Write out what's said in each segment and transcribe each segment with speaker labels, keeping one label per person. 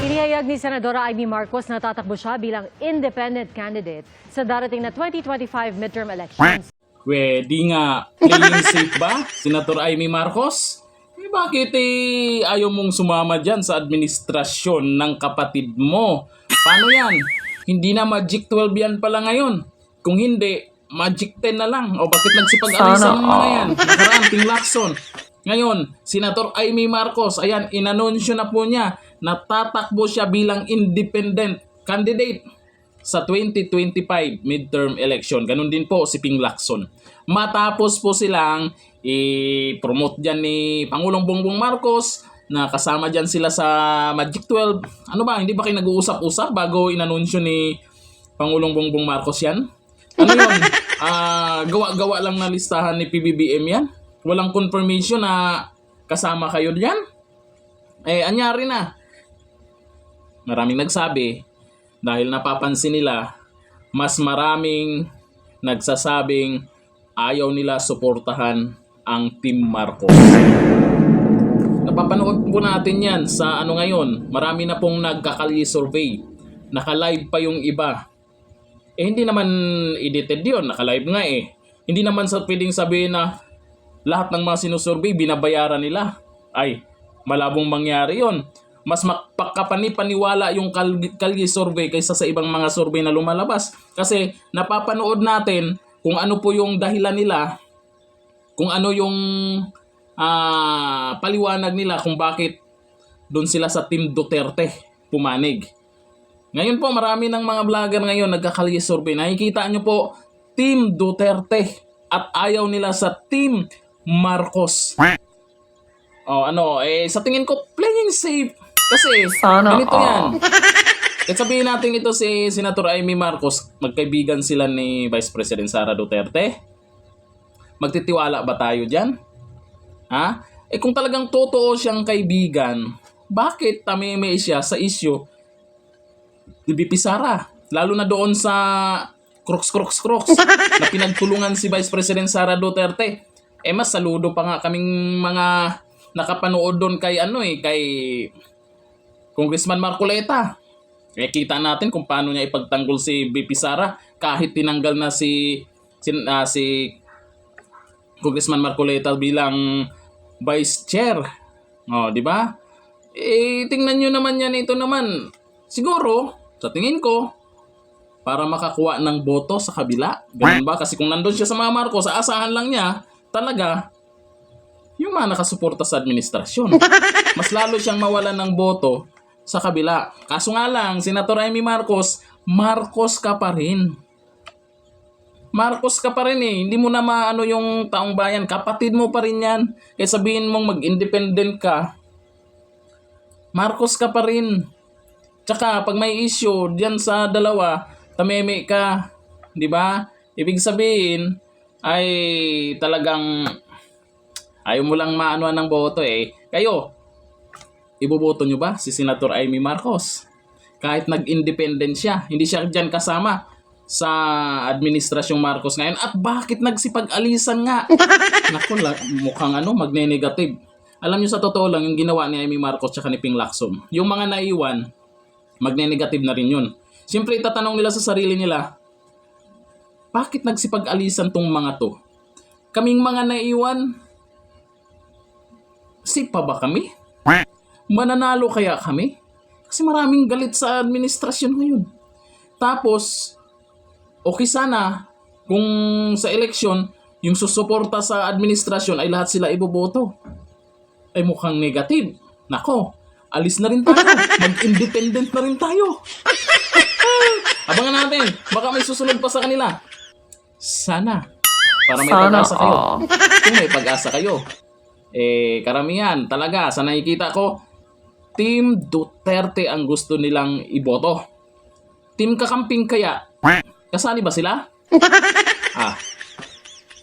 Speaker 1: Inihayag ni Senadora Amy Marcos na tatakbo siya bilang independent candidate sa darating na 2025 midterm elections.
Speaker 2: Pwede nga, playing safe ba, Senator Amy Marcos? Bakit ayaw mong sumama dyan sa administrasyon ng kapatid mo? Paano yan? Hindi na Magic 12 yan pala ngayon. Kung hindi, Magic 10 na lang. O bakit nagsipag-alisan mo na yan? Nakaraan, Ting Lacson. Ngayon, Senator Amy Marcos, ayan, inanunsyo na po niya na tatakbo siya bilang independent candidate sa 2025 midterm election. Ganun din po si Ting Lacson. Matapos po silang i-promote dyan ni Pangulong Bongbong Marcos na kasama dyan sila sa Magic 12. Ano ba, hindi ba kayo nag-uusap-usap bago inanunsyo ni Pangulong Bongbong Marcos yan? Ano yun? Gawa-gawa lang na listahan ni PBBM yan? Walang confirmation na kasama kayo dyan? Anyari na. Maraming nagsabi dahil napapansin nila mas maraming nagsasabing ayaw nila suportahan ang Team Marcos. Napapanood po natin yan sa ngayon. Marami na pong nagkakalye survey. Naka-live pa yung iba. Hindi naman edited yun. Naka-live nga eh. Hindi naman pwedeng sabihin na lahat ng mga sinusurvey binabayaran nila. Ay, malabong mangyari yon. Mas makapani-paniwala yung kalye survey kaysa sa ibang mga survey na lumalabas. Kasi napapanood natin kung ano po yung dahilan nila, kung ano yung paliwanag nila kung bakit doon sila sa Team Duterte pumanig. Ngayon po, marami ng mga vlogger ngayon nagkakalye survey. Nakikita nyo po, Team Duterte at ayaw nila sa Team Marcos. Sa tingin ko, playing safe. Kasi, ganito yan. At sabihin natin ito si Senator Amy Marcos, magkaibigan sila ni Vice President Sara Duterte. Magtitiwala ba tayo dyan? Ha? Kung talagang totoo siyang kaibigan, bakit tameme siya sa issue ni VP Sara? Lalo na doon sa Crocs na pinagtulungan si Vice President Sara Duterte. Mas saludo pa nga kaming mga nakapanood doon kay kay Congressman Marcoleta. Kita natin kung paano niya ipagtanggol si VP Sara kahit tinanggal na si Congressman Marcoleta bilang Vice Chair. Di ba? Tingnan niyo naman yan, ito naman. Siguro, sa tingin ko, para makakuha ng boto sa kabila. Ganun ba? Kasi kung nandun siya sa mga Marcos, aasahan lang niya talaga yung mga nakasuporta sa administrasyon. Mas lalo siyang mawalan ng boto sa kabila. Kaso nga lang, Senator Amy Marcos, Marcos ka pa rin. Marcos ka pa rin eh. Hindi mo na maano yung taong bayan. Kapatid mo pa rin yan. Kaya sabihin mong mag-independent ka, Marcos ka pa rin. Tsaka pag may issue diyan sa dalawa, tameme ka. Di ba? Ibig sabihin ay talagang ayaw mo lang maano ng boto eh. Kayo, iboboto nyo ba si Senator Amy Marcos? Kahit nag-independent siya, hindi siya dyan kasama sa administrasyong Marcos ngayon. At bakit nagsipag-alisan nga? Naku, mukhang magne-negative. Alam nyo, sa totoo lang, yung ginawa ni Amy Marcos tsaka ni Ping Lacson, yung mga naiwan, magne-negative na rin yun. Siyempre, itatanong nila sa sarili nila, bakit nagsipag-alisan tong mga to? Kaming mga naiwan, safe pa ba kami? Mananalo kaya kami? Kasi maraming galit sa administrasyon ngayon. Tapos, okay sana kung sa eleksyon, yung susuporta sa administrasyon ay lahat sila iboboto. Ay mukhang negative. Nako, alis na rin tayo. Mag-independent na rin tayo. Abangan natin. Baka may susunod pa sa kanila. Sana. Para may pag-asa kayo. Kung may pag-asa kayo. Karamihan talaga sa nakikita ko, Team Duterte ang gusto nilang iboto. Team Kakamping kaya, kasali ba sila?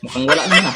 Speaker 2: Mukhang wala naman